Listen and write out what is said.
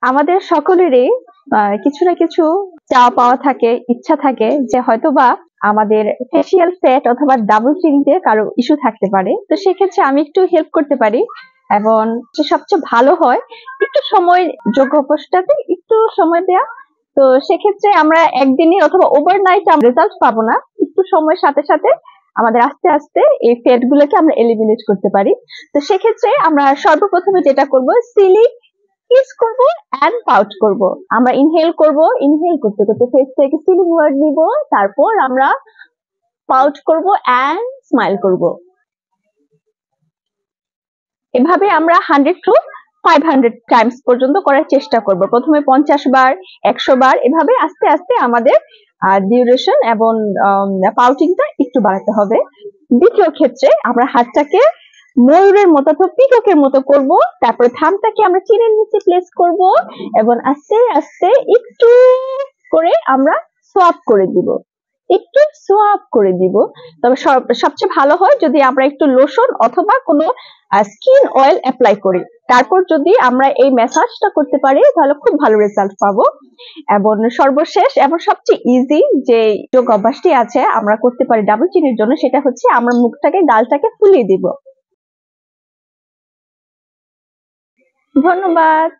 আমাদের সকলেরই কিছু না কিছু চাওয়া পাওয়া থাকে, ইচ্ছা থাকে যে হয়তোবা আমাদের ফেসিয়াল ফ্যাট অথবা ডাবল চিনতে কারো ইস্যু থাকতে পারে। তো সেক্ষেত্রে আমি একটু হেল্প করতে পারি এবং সবচেয়ে ভালো হয় একটু সময়, যোগ্য অবস্থাতে একটু সময় দেয়া। তো সেক্ষেত্রে আমরা একদিনে অথবা ওভারনাইট আমরা রেজাল্ট পাবো না, একটু সময়ের সাথে সাথে আমাদের আস্তে আস্তে এই ফ্যাট গুলোকে আমরা এলিমিনেট করতে পারি। তো সেক্ষেত্রে আমরা সর্বপ্রথমে যেটা করব, সিলিং কিস করব এন্ড পাউট করব। আমরা ইনহেল করব, ইনহেল করতে করতে ফেস থেকে সিলিং ওয়ার্ড নিব, তারপর আমরা পাউট করব এন্ড স্মাইল করব। এভাবে আমরা 100 টু 500 টাইমস পর্যন্ত করার চেষ্টা করব। প্রথমে 50 বার, 100 বার, এভাবে আস্তে আস্তে আমাদের ডিউরেশন এবং পাউটিংটা একটু বাড়াতে হবে। দ্বিতীয় ক্ষেত্রে আমরা হাতটাকে ময়ূরের মতো অথবা পিককের মতো করব, তারপরে থামটাকে আমরা চিনের নিচে প্লেস করব এবং আস্তে আস্তে একটু করে আমরা সোয়াপ করে দিব, একটু সোয়াপ করে দিব। তবে সবচেয়ে ভালো হয় যদি আমরা একটু লোশন অথবা কোনো স্কিন অয়েল অ্যাপ্লাই করি। তারপর যদি আমরা এই ম্যাসাজটা করতে পারি তাহলে খুব ভালো রেজাল্ট পাবো। এবং সর্বশেষ এবং সবচেয়ে ইজি যে যোগ অভ্যাসটি আছে আমরা করতে পারি ডাবল চিনের জন্য, সেটা হচ্ছে আমরা মুখটাকে, গালটাকে ফুলিয়ে দিব। ধন্যবাদ।